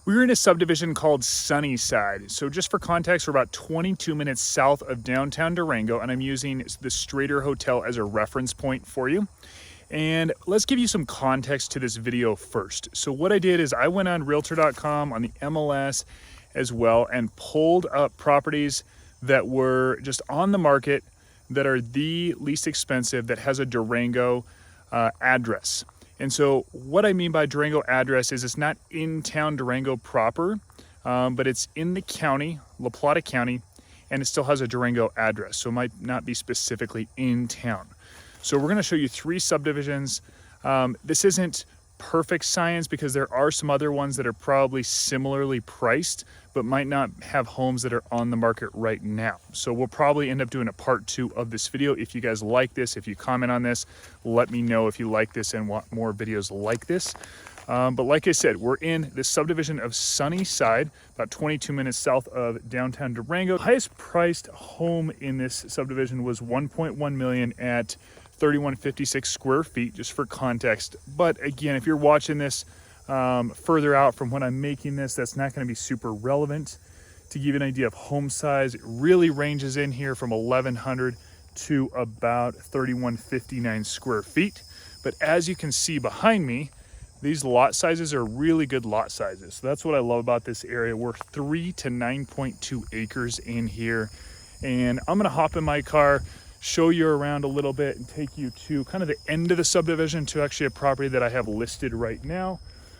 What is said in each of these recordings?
We're in a subdivision called Sunnyside. So just for context, we're about 22 minutes south of downtown Durango, and I'm using the Strader Hotel as a reference point for you. And let's give you some context to this video first. So what I did is I went on realtor.com, on the MLS as well, and pulled up properties that were just on the market that are the least expensive that has a Durango address. And so what I mean by Durango address is it's not in town Durango proper, but it's in the county, La Plata County, and it still has a Durango address. So it might not be specifically in town. So we're gonna show you 3 subdivisions. This isn't perfect science because there are some other ones that are probably similarly priced, but might not have homes that are on the market right now. So we'll probably end up doing a part 2 of this video. If you guys like this, if you comment on this, let me know if you like this and want more videos like this. But like I said, we're in the subdivision of Sunnyside, about 22 minutes south of downtown Durango. The highest priced home in this subdivision was 1.1 million at 3156 square feet, just for context. But again, if you're watching this further out from when I'm making this, that's not going to be super relevant. To give you an idea of home size, it really ranges in here from 1100 to about 3159 square feet. But as you can see behind me, these lot sizes are really good lot sizes. So that's what I love about this area. We're 3 to 9.2 acres in here. And I'm gonna hop in my car, show you around a little bit, and take you to kind of the end of the subdivision to actually a property that I have listed right now.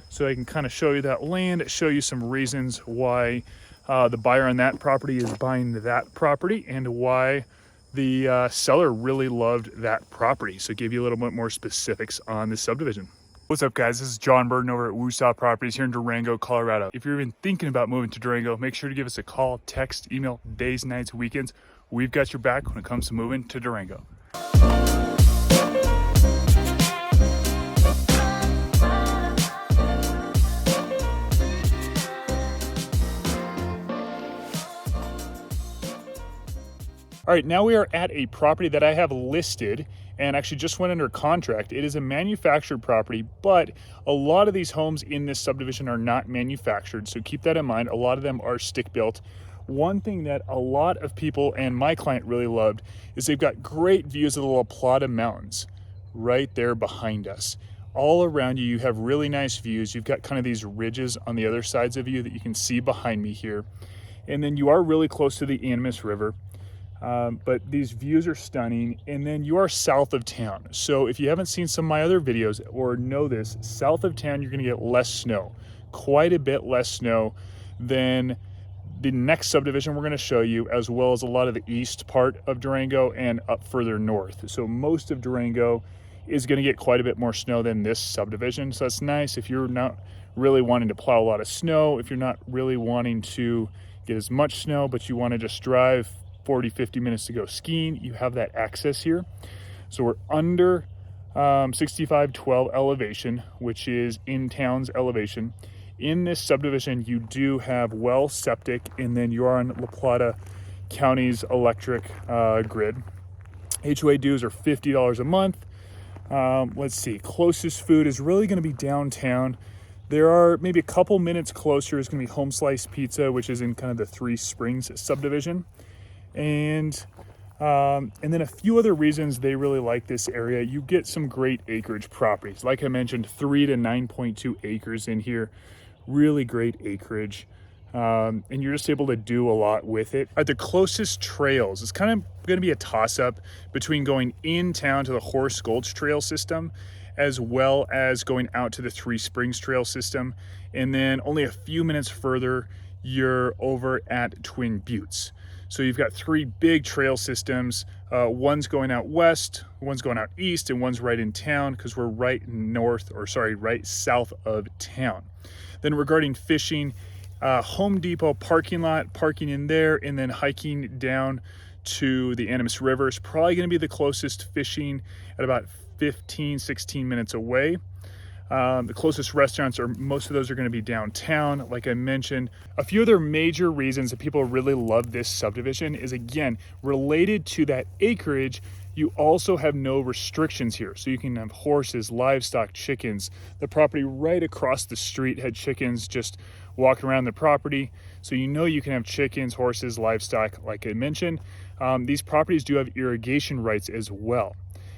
So I can kind of show you that land, show you some reasons why the buyer on that property is buying that property and why the seller really loved that property. So give you a little bit more specifics on this subdivision. What's up guys, this is Jon Burden over at Woosah Properties here in Durango, Colorado. If you're even thinking about moving to Durango, make sure to give us a call, text, email, days, nights, weekends. We've got your back when it comes to moving to Durango. All right, now we are at a property that I have listed and actually just went under contract. It is a manufactured property, but a lot of these homes in this subdivision are not manufactured. So keep that in mind. A lot of them are stick built. One thing that a lot of people and my client really loved is they've got great views of the La Plata Mountains right there behind us. All around you, you have really nice views. You've got kind of these ridges on the other sides of you that you can see behind me here. And then you are really close to the Animas River. But these views are stunning, and then you are south of town. So if you haven't seen some of my other videos or know this, south of town you're going to get less snow, quite a bit less snow than the next subdivision we're going to show you, as well as a lot of the east part of Durango and up further north. So most of Durango is going to get quite a bit more snow than this subdivision. So that's nice if you're not really wanting to plow a lot of snow, if you're not really wanting to get as much snow, but you want to just drive 40-50 minutes to go skiing, you have that access here. So we're under 6512 elevation, which is in town's elevation. In this subdivision, you do have well, septic, and then you are on La Plata County's electric grid. HOA dues are $50 a month. Let's see, closest food is really going to be downtown. There are maybe a couple minutes closer is going to be Home Slice Pizza, which is in kind of the Three Springs subdivision. And then a few other reasons they really like this area. You get some great acreage properties. Like I mentioned, 3 to 9.2 acres in here, really great acreage. And you're just able to do a lot with it. The closest trails, it's kind of going to be a toss-up between going in town to the Horse Gulch Trail system, as well as going out to the Three Springs Trail system. And then only a few minutes further, you're over at Twin Buttes. So you've got 3 big trail systems. One's going out west, one's going out east, and one's right in town because we're right south of town. Then regarding fishing, Home Depot parking lot, parking in there, and then hiking down to the Animas River is probably going to be the closest fishing at about 15-16 minutes away. The closest restaurants most of those are going to be downtown. Like I mentioned, a few other major reasons that people really love this subdivision is, again, related to that acreage. You also have no restrictions here. So you can have horses, livestock, chickens. The property right across the street had chickens just walking around the property. So you know you can have chickens, horses, livestock, like I mentioned. These properties do have irrigation rights as well.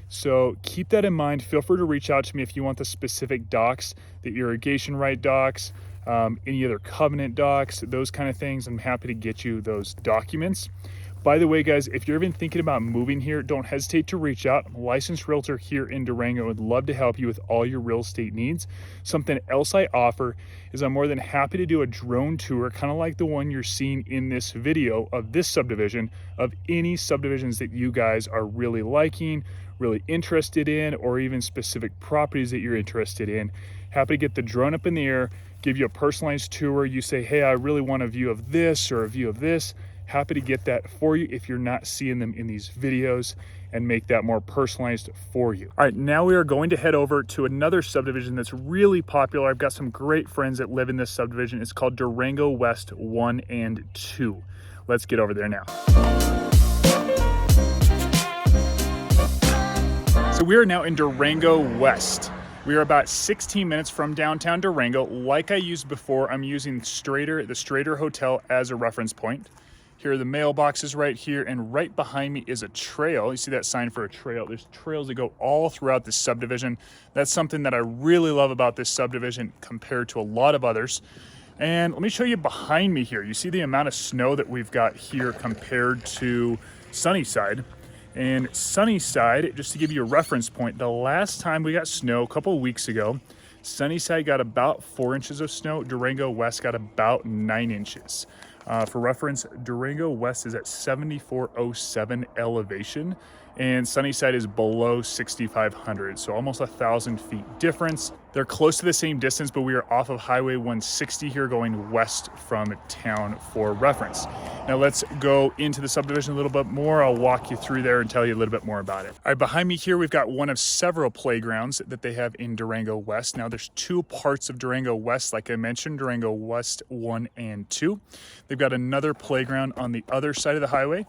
So keep that in mind. Feel free to reach out to me if you want the specific docs, the irrigation right docs, any other covenant docs, those kind of things. I'm happy to get you those documents. By the way, guys, if you're even thinking about moving here, don't hesitate to reach out. I'm a licensed realtor here in Durango. I would love to help you with all your real estate needs. Something else I offer is I'm more than happy to do a drone tour, kind of like the one you're seeing in this video of this subdivision, of any subdivisions that you guys are really liking, really interested in, or even specific properties that you're interested in. Happy to get the drone up in the air, give you a personalized tour. You say, hey, I really want a view of this or a view of this. Happy to get that for you if you're not seeing them in these videos, and make that more personalized for you. All right, now we are going to head over to another subdivision that's really popular. I've got some great friends that live in this subdivision. It's called Durango West 1 and 2. Let's get over there now. So we are now in Durango West. We are about 16 minutes from downtown Durango. Like I used before, I'm using the Strater Hotel as a reference point. Here are the mailboxes right here, and right behind me is a trail. You see that sign for a trail? There's trails that go all throughout this subdivision. That's something that I really love about this subdivision compared to a lot of others. And let me show you behind me here. You see the amount of snow that we've got here compared to Sunnyside. And Sunnyside, just to give you a reference point, the last time we got snow a couple of weeks ago, Sunnyside got about 4 inches of snow. Durango West got about 9 inches. For reference, Durango West is at 7407 elevation, and Sunnyside is below 6,500, so almost 1,000 feet difference. They're close to the same distance, but we are off of Highway 160 here, going west from town for reference. Now let's go into the subdivision a little bit more. I'll walk you through there and tell you a little bit more about it. All right, behind me here, we've got one of several playgrounds that they have in Durango West. Now there's 2 parts of Durango West, like I mentioned, Durango West 1 and 2. They've got another playground on the other side of the highway.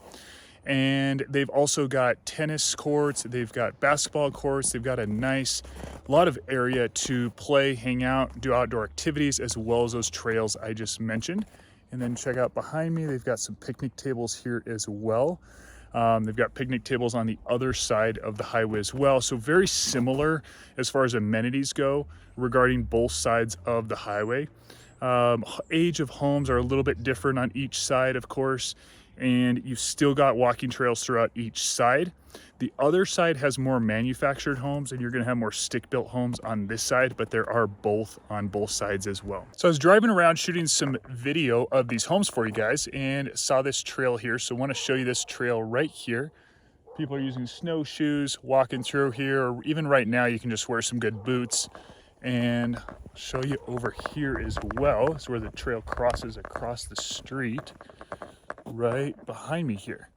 And they've also got tennis courts, they've got basketball courts, they've got a nice lot of area to play, hang out, do outdoor activities, as well as those trails I just mentioned. And then check out behind me, they've got some picnic tables here as well. They've got picnic tables on the other side of the highway as well. So very similar as far as amenities go regarding both sides of the highway. Age of homes are a little bit different on each side, of course, and you've still got walking trails throughout each side. The other side has more manufactured homes, and you're going to have more stick-built homes on this side, but there are both on both sides as well. So I was driving around shooting some video of these homes for you guys and saw this trail here. So I want to show you this trail right here. People are using snowshoes, walking through here, or even right now you can just wear some good boots. And I'll show you over here as well. That's where the trail crosses across the street right behind me here.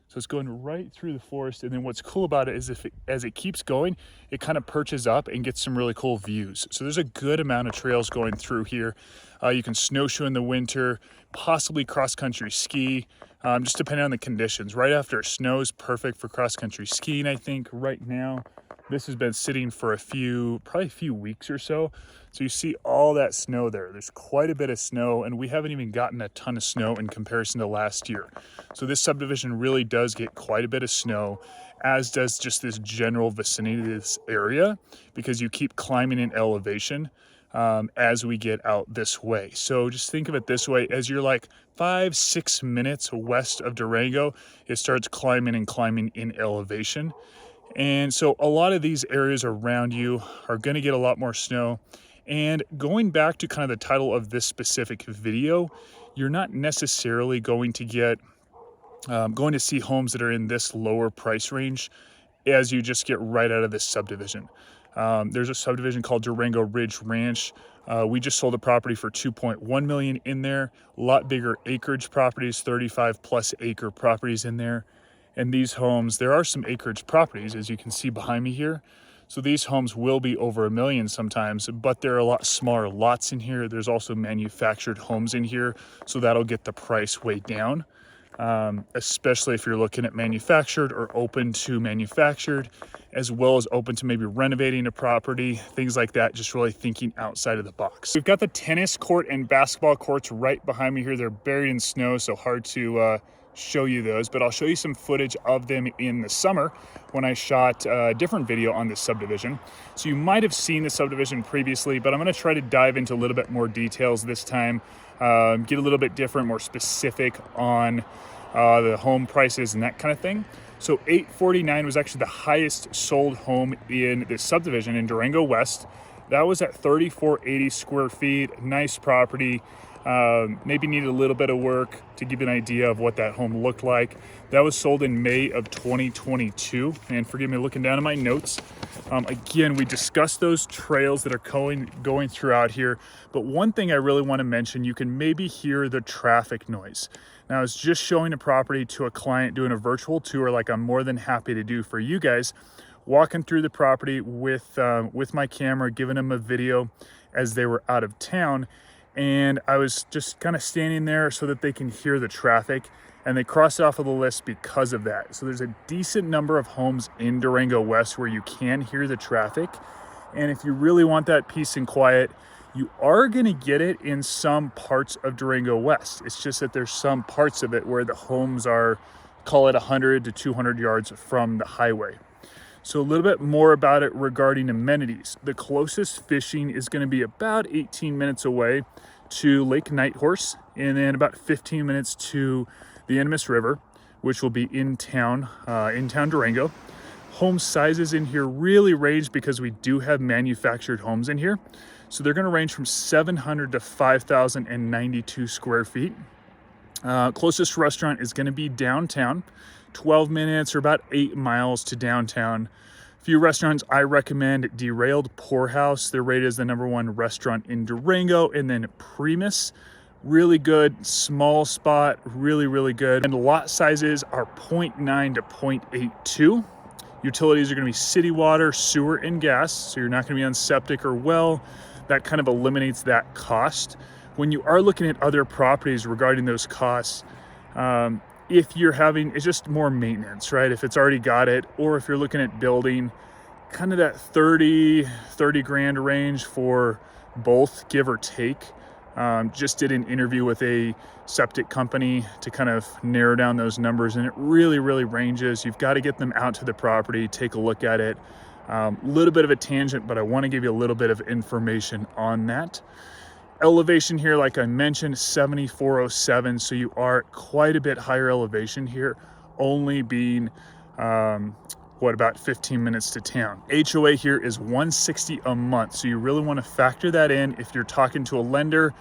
So it's going right through the forest, and then what's cool about it is as it keeps going, it kind of perches up and gets some really cool views. So there's a good amount of trails going through here. You can snowshoe in the winter, possibly cross-country ski, just depending on the conditions. Right after it snows, perfect for cross-country skiing, I think. Right now, this has been sitting for probably a few weeks or so. So you see all that snow there. There's quite a bit of snow, and we haven't even gotten a ton of snow in comparison to last year. So this subdivision really does get quite a bit of snow, as does just this general vicinity of this area, because you keep climbing in elevation as we get out this way. So just think of it this way: as you're like 5-6 minutes west of Durango, it starts climbing in elevation. And so a lot of these areas around you are going to get a lot more snow. And going back to kind of the title of this specific video, you're not necessarily going to get going to see homes that are in this lower price range as you just get right out of this subdivision. There's a subdivision called Durango Ridge Ranch. We just sold a property for $2.1 million in there. A lot bigger acreage properties, 35 plus acre properties in there. And these homes, there are some acreage properties, as you can see behind me here. So these homes will be over $1 million sometimes, but there are a lot smaller lots in here. There's also manufactured homes in here, so that'll get the price way down. especially if you're looking at manufactured or open to manufactured, as well as open to maybe renovating a property, things like that, just really thinking outside of the box. We've got the tennis court and basketball courts right behind me here. They're buried in snow, so hard to show you those, but I'll show you some footage of them in the summer when I shot a different video on this subdivision. So you might have seen the subdivision previously, but I'm going to try to dive into a little bit more details this time, get a little bit different, more specific on the home prices and that kind of thing. So 849 was actually the highest sold home in this subdivision in Durango West. That was at 3480 square feet, nice property. Maybe needed a little bit of work to give you an idea of what that home looked like. That was sold in May of 2022. And forgive me looking down at my notes. Again, we discussed those trails that are going throughout here. But one thing I really want to mention, you can maybe hear the traffic noise. Now, I was just showing a property to a client doing a virtual tour like I'm more than happy to do for you guys, walking through the property with my camera, giving them a video as they were out of town. And I was just kind of standing there so that they can hear the traffic, and they crossed off of the list because of that. So there's a decent number of homes in Durango West where you can hear the traffic. And if you really want that peace and quiet, you are going to get it in some parts of Durango West. It's just that there's some parts of it where the homes are, call it 100 to 200 yards from the highway. So a little bit more about it regarding amenities. The closest fishing is going to be about 18 minutes away to Lake Nighthorse, and then about 15 minutes to the Animas River, which will be in town Durango. Home sizes in here really range because we do have manufactured homes in here. So they're going to range from 700 to 5,092 square feet. Closest restaurant is going to be downtown, 12 minutes or about 8 miles to downtown. A few restaurants I recommend: Derailed Poorhouse, they're rated as the #1 restaurant in Durango, and then Primus, really good, small spot, really, really good. And lot sizes are 0.9 to 0.82. Utilities are going to be city water, sewer, and gas, so you're not going to be on septic or well. That kind of eliminates that cost. When you are looking at other properties regarding those costs, if you're having, it's just more maintenance, right? If it's already got it, or if you're looking at building, kind of that 30 grand range for both, give or take. Just did an interview with a septic company to kind of narrow down those numbers, and it really, really ranges. You've got to get them out to the property, take a look at it. Little bit of a tangent, but I want to give you a little bit of information on that. Elevation here, like I mentioned, 7407, so you are quite a bit higher elevation here, only being about 15 minutes to town. HOA here is $160 a month, so you really want to factor that in if you're talking to a lender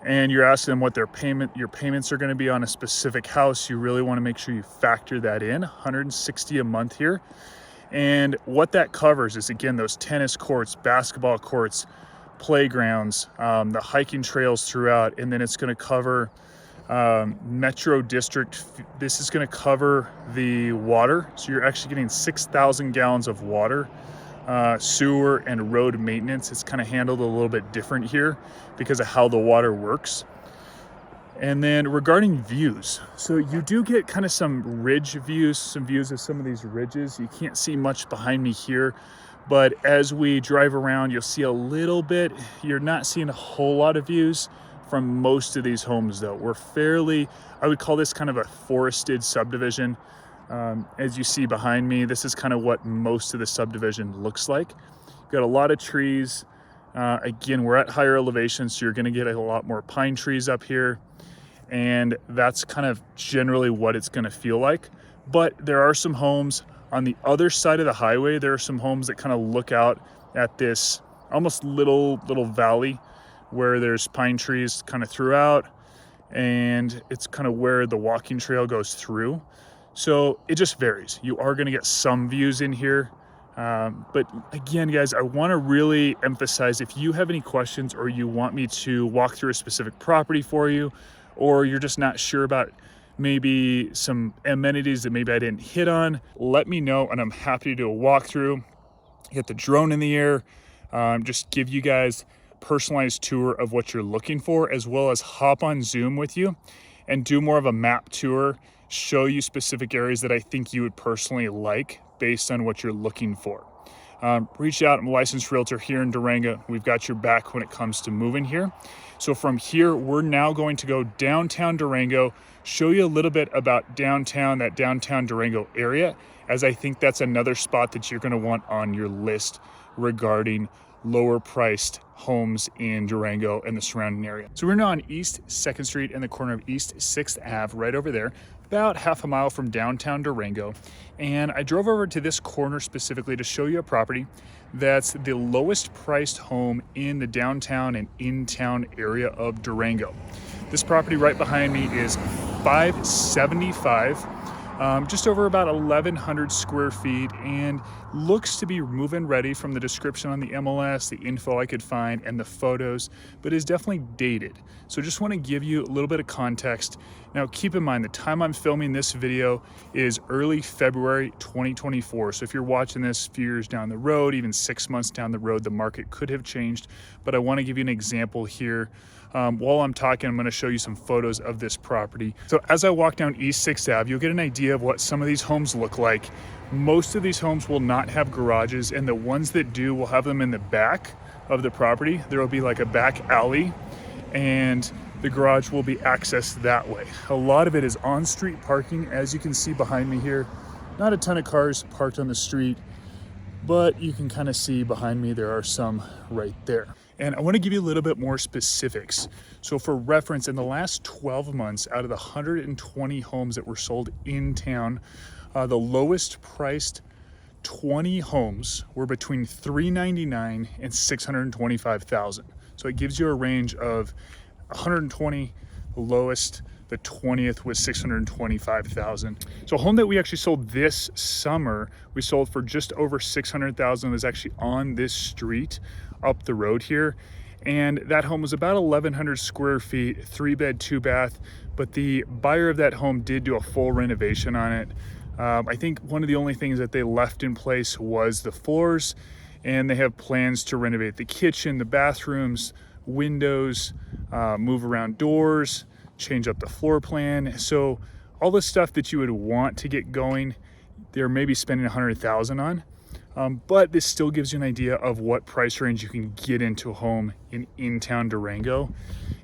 and you're asking them what your payments are going to be on a specific house. You really want to make sure you factor that in. $160 a month here. And what that covers is, again, those tennis courts, basketball courts, playgrounds, the hiking trails throughout, and then it's going to cover Metro District. This is going to cover the water, so you're actually getting 6,000 gallons of water, sewer, and road maintenance. It's kind of handled a little bit different here because of how the water works. And then regarding views, so you do get kind of some ridge views, some views of some of these ridges. You can't see much behind me here, but as we drive around, you'll see a little bit. You're not seeing a whole lot of views from most of these homes, though. We're fairly, I would call this kind of a forested subdivision. As you see behind me, this is kind of what most of the subdivision looks like. Got a lot of trees. Again, we're at higher elevations, so you're going to get a lot more pine trees up here. And that's kind of generally what it's going to feel like. But there are some homes on the other side of the highway. There are some homes that kind of look out at this almost little valley where there's pine trees kind of throughout, and it's kind of where the walking trail goes through. So it just varies. You are going to get some views in here. But again, guys, I want to really emphasize, if you have any questions or you want me to walk through a specific property for you, or you're just not sure about maybe some amenities that maybe I didn't hit on, let me know, and I'm happy to do a walkthrough, get the drone in the air, just give you guys personalized tour of what you're looking for, as well as hop on Zoom with you and do more of a map tour, show you specific areas that I think you would personally like based on what you're looking for. Reach out. I'm a licensed realtor here in Durango. We've got your back when it comes to moving here. So from here, we're now going to go downtown Durango, show you a little bit about downtown, that downtown Durango area, as I think that's another spot that you're going to want on your list regarding lower priced homes in Durango and the surrounding area. So we're now on East 2nd Street in the corner of East 6th Ave, right over there, about half a mile from downtown Durango. And I drove over to this corner specifically to show you a property that's the lowest priced home in the downtown and in-town area of Durango. This property right behind me is 575. Just over about 1,100 square feet, and looks to be move-in ready from the description on the MLS, the info I could find, and the photos, but is definitely dated. So just want to give you a little bit of context. Now keep in mind, the time I'm filming this video is early February 2024. So if you're watching this a few years down the road, even 6 months down the road, the market could have changed. But I want to give you an example here. While I'm talking, I'm going to show you some photos of this property. So as I walk down East 6th Ave, you'll get an idea of what some of these homes look like. Most of these homes will not have garages, and the ones that do will have them in the back of the property. There will be like a back alley, and the garage will be accessed that way. A lot of it is on-street parking, as you can see behind me here. Not a ton of cars parked on the street, but you can kind of see behind me there are some right there. And I want to give you a little bit more specifics. So for reference, in the last 12 months, out of the 120 homes that were sold in town, the lowest priced 20 homes were between $399,000 and $625,000. So it gives you a range of 120, the lowest, the 20th was $625,000. So a home that we actually sold this summer, we sold for just over $600,000, was actually on this street up the road here. And that home was about 1,100 square feet, 3-bed, 2-bath, but the buyer of that home did do a full renovation on it. I think one of the only things that they left in place was the floors, and they have plans to renovate the kitchen, the bathrooms, windows, move around doors, change up the floor plan. So all the stuff that you would want to get going, they're maybe spending $100,000 on. But this still gives you an idea of what price range you can get into a home in town Durango.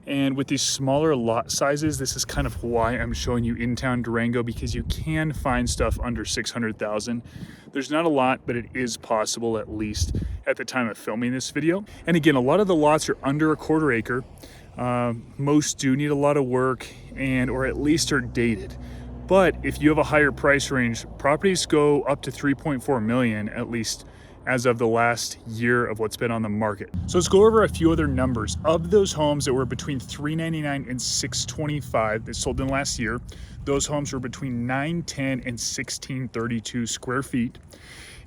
And with these smaller lot sizes, this is kind of why I'm showing you in town Durango, because you can find stuff under 600,000. There's not a lot, but it is possible, at least at the time of filming this video. And again, a lot of the lots are under a quarter acre. Most do need a lot of work or at least are dated. But if you have a higher price range, properties go up to 3.4 million, at least as of the last year of what's been on the market. So let's go over a few other numbers. Of those homes that were between $399,000 and $625,000 that sold in last year, those homes were between 910 and 1632 square feet.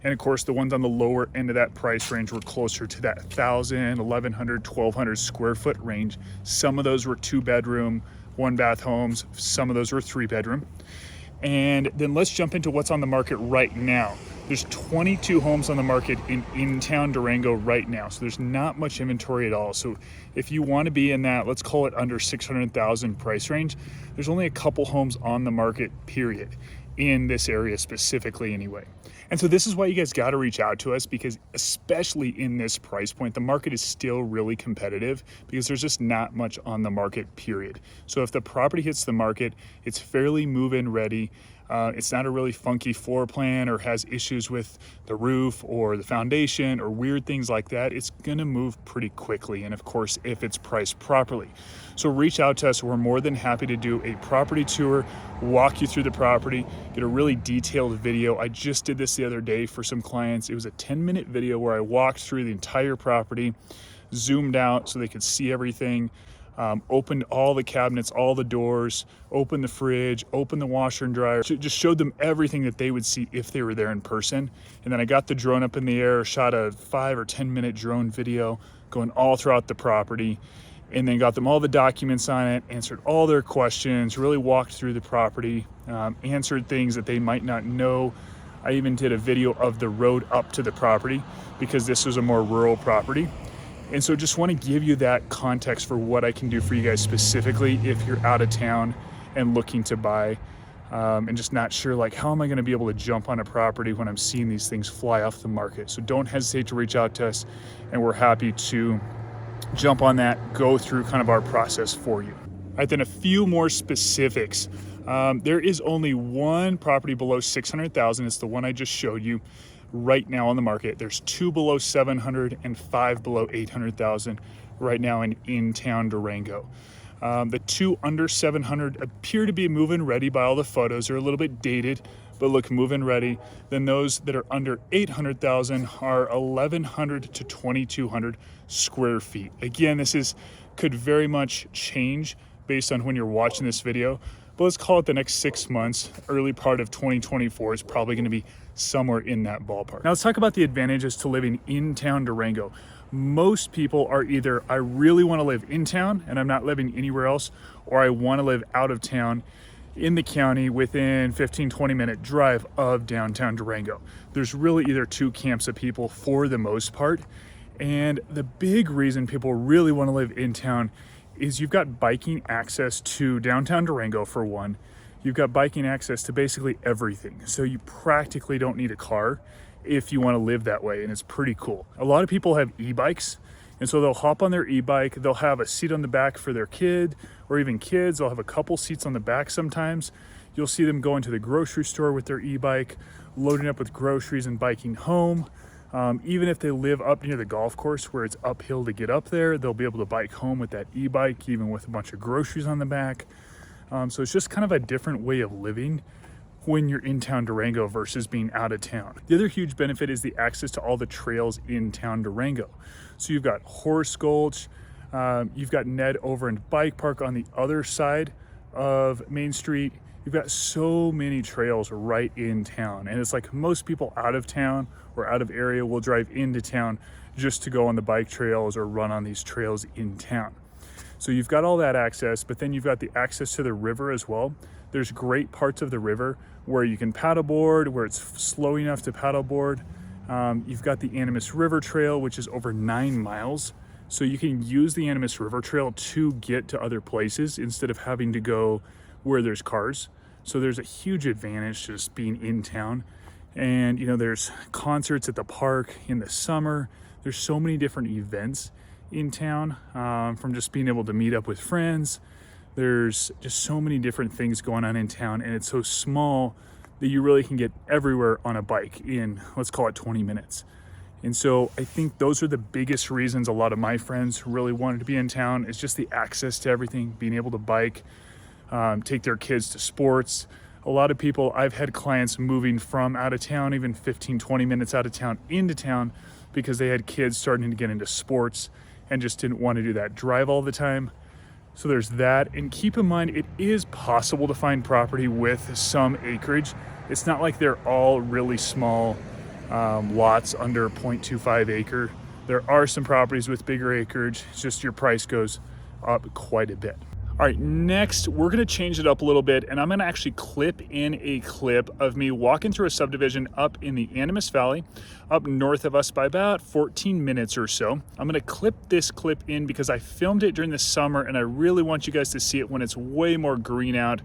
And of course, the ones on the lower end of that price range were closer to that 1,000, 1,100, 1,200 square foot range. Some of those were 2-bedroom, 1-bath homes. Some of those were 3-bedroom. And then let's jump into what's on the market right now. There's 22 homes on the market in town Durango right now. So there's not much inventory at all. So if you want to be in that, let's call it under 600,000 price range, there's only a couple homes on the market, period, in this area specifically anyway. And so this is why you guys got to reach out to us, because especially in this price point, the market is still really competitive because there's just not much on the market, period. So if the property hits the market, it's fairly move-in ready. It's not a really funky floor plan or has issues with the roof or the foundation or weird things like that. It's gonna move pretty quickly, and of course, if it's priced properly. So reach out to us. We're more than happy to do a property tour, walk you through the property, get a really detailed video. I just did this the other day for some clients. It was a 10-minute video where I walked through the entire property, zoomed out so they could see everything, opened all the cabinets, all the doors, opened the fridge, opened the washer and dryer, just showed them everything that they would see if they were there in person. And then I got the drone up in the air, shot a 5 or 10-minute drone video going all throughout the property, and then got them all the documents on it, answered all their questions, really walked through the property, answered things that they might not know. I even did a video of the road up to the property because this was a more rural property. And so just want to give you that context for what I can do for you guys specifically if you're out of town and looking to buy, and just not sure, like, how am I going to be able to jump on a property when I'm seeing these things fly off the market. So don't hesitate to reach out to us, and we're happy to jump on that, go through kind of our process for you. All right, then a few more specifics. There is only one property below 600,000. It's the one I just showed you right now on the market. There's 2 below 700 and 5 below 800,000 right now in town Durango. The 2 under 700 appear to be move-in ready by all the photos. They're a little bit dated, but look move-in ready. Then those that are under 800,000 are 1,100 to 2,200 square feet. Again, could very much change based on when you're watching this video, but let's call it the next 6 months. Early part of 2024 is probably going to be somewhere in that ballpark. Now let's talk about the advantages to living in town Durango. Most people are either, I really want to live in town and I'm not living anywhere else, or I want to live out of town in the county within 15-20 minute drive of downtown Durango. There's really either two camps of people for the most part. And the big reason people really want to live in town is you've got biking access to downtown Durango for one. You've got biking access to basically everything. So you practically don't need a car if you want to live that way, and it's pretty cool. A lot of people have e-bikes, and so they'll hop on their e-bike, they'll have a seat on the back for their kid, or even kids, they'll have a couple seats on the back sometimes. You'll see them going to the grocery store with their e-bike, loading up with groceries and biking home. Even if they live up near the golf course where it's uphill to get up there, they'll be able to bike home with that e-bike, even with a bunch of groceries on the back. So it's just kind of a different way of living when you're in town Durango versus being out of town. The other huge benefit is the access to all the trails in town Durango. So you've got Horse Gulch, you've got Ned Over and Bike Park on the other side of Main Street. You've got so many trails right in town, and it's like most people out of town or out of area will drive into town just to go on the bike trails or run on these trails in town. So you've got all that access, but then you've got the access to the river as well. There's great parts of the river where you can paddleboard, where it's slow enough to paddleboard. You've got the Animas River Trail, which is over 9 miles. So you can use the Animas River Trail to get to other places instead of having to go where there's cars. So there's a huge advantage to just being in town. And there's concerts at the park in the summer. There's so many different events in town, from just being able to meet up with friends. There's just so many different things going on in town, and it's so small that you really can get everywhere on a bike in, let's call it 20 minutes. And so I think those are the biggest reasons a lot of my friends really wanted to be in town, is just the access to everything, being able to bike, take their kids to sports. A lot of people, I've had clients moving from out of town, even 15-20 minutes out of town, into town because they had kids starting to get into sports and just didn't want to do that drive all the time. So there's that. And keep in mind, it is possible to find property with some acreage. It's not like they're all really small lots under 0.25 acre. There are some properties with bigger acreage. It's just your price goes up quite a bit. All right, next we're gonna change it up a little bit, and I'm gonna actually clip in a clip of me walking through a subdivision up in the Animas Valley, up north of us by about 14 minutes or so. I'm gonna clip this clip in because I filmed it during the summer, and I really want you guys to see it when it's way more green out,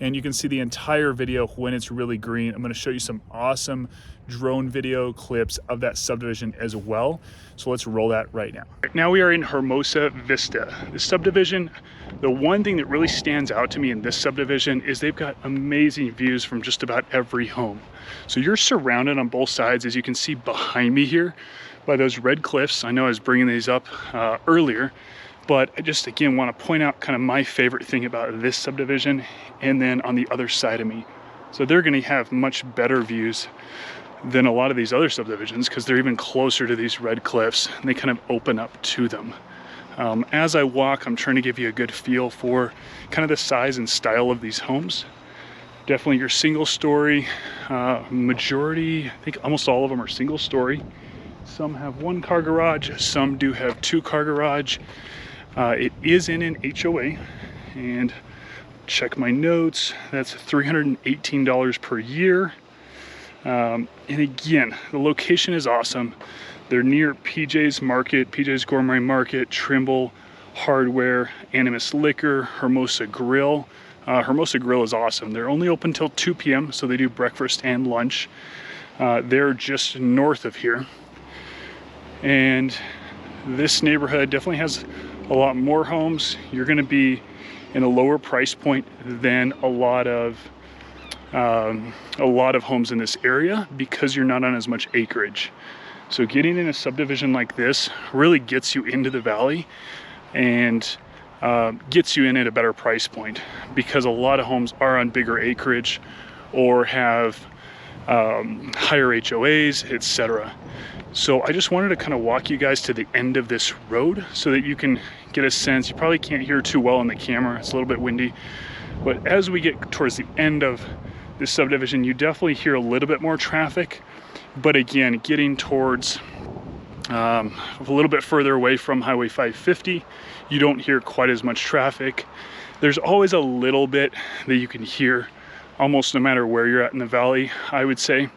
and you can see the entire video when it's really green. I'm gonna show you some awesome drone video clips of that subdivision as well. So let's roll that right now. Now we are in Hermosa Vista. The subdivision, the one thing that really stands out to me in this subdivision is they've got amazing views from just about every home. So you're surrounded on both sides, as you can see behind me here, by those red cliffs. I know I was bringing these up earlier, but I just again want to point out kind of my favorite thing about this subdivision, and then on the other side of me. So they're going to have much better views than a lot of these other subdivisions because they're even closer to these red cliffs and they kind of open up to them. As I walk, I'm trying to give you a good feel for kind of the size and style of these homes. Definitely your single story, majority, I think almost all of them are single story. Some have 1-car garage, some do have 2-car garage. It is in an HOA, and check my notes, that's $318 per year. And again, the location is awesome. They're near PJ's Market, PJ's Gourmet Market, Trimble Hardware, Animas Liquor, Hermosa Grill. Hermosa Grill is awesome. They're only open till 2 p.m. so they do breakfast and lunch. They're just north of here, and this neighborhood definitely has a lot more homes. You're going to be in a lower price point than a lot of homes in this area because you're not on as much acreage. So getting in a subdivision like this really gets you into the valley and gets you in at a better price point, because a lot of homes are on bigger acreage or have higher HOAs, etc. So I just wanted to kind of walk you guys to the end of this road so that you can get a sense. You probably can't hear too well on the camera, it's a little bit windy, but as we get towards the end of this subdivision, you definitely hear a little bit more traffic. But again, getting towards a little bit further away from Highway 550, you don't hear quite as much traffic. There's always a little bit that you can hear almost no matter where you're at in the valley, I would say,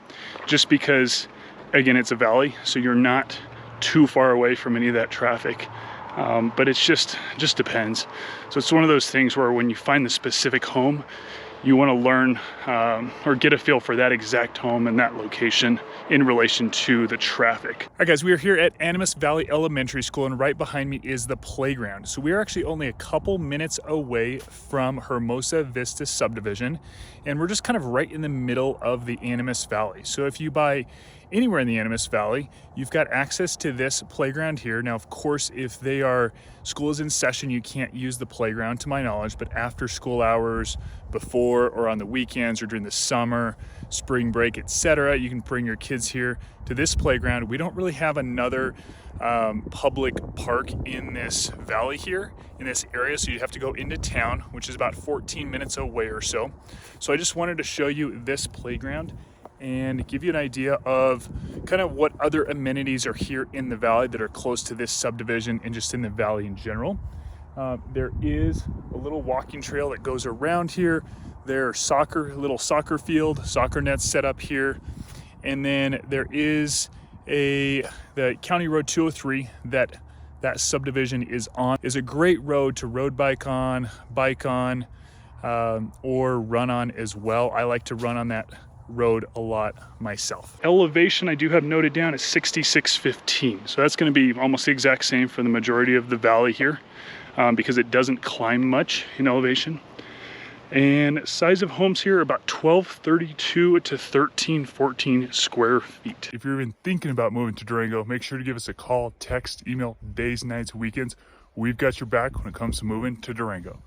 just because again, it's a valley, so you're not too far away from any of that traffic. But it's just depends. So it's one of those things where when you find the specific home, you want to learn or get a feel for that exact home and that location in relation to the traffic. All right, guys, we are here at Animas Valley Elementary School, and right behind me is the playground. So we are actually only a couple minutes away from Hermosa Vista subdivision, and we're just kind of right in the middle of the Animas Valley. So if you buy anywhere in the Animas Valley, you've got access to this playground here. Now, of course, if school is in session, you can't use the playground to my knowledge, but after school hours, before or on the weekends or during the summer, spring break, etc., you can bring your kids here to this playground. We don't really have another public park in this valley here, in this area, so you have to go into town, which is about 14 minutes away or so. So I just wanted to show you this playground and give you an idea of kind of what other amenities are here in the valley that are close to this subdivision and just in the valley in general. There is a little walking trail that goes around here. There's little soccer field, soccer nets set up here. And then there is the County Road 203 that subdivision is on. Is a great road to road bike on, or run on as well. I like to run on that road a lot myself. Elevation I do have noted down is 6615. So that's going to be almost the exact same for the majority of the valley here, because it doesn't climb much in elevation. And size of homes here are about 1232 to 1314 square feet. If you're even thinking about moving to Durango, make sure to give us a call, text, email, days, nights, weekends. We've got your back when it comes to moving to Durango.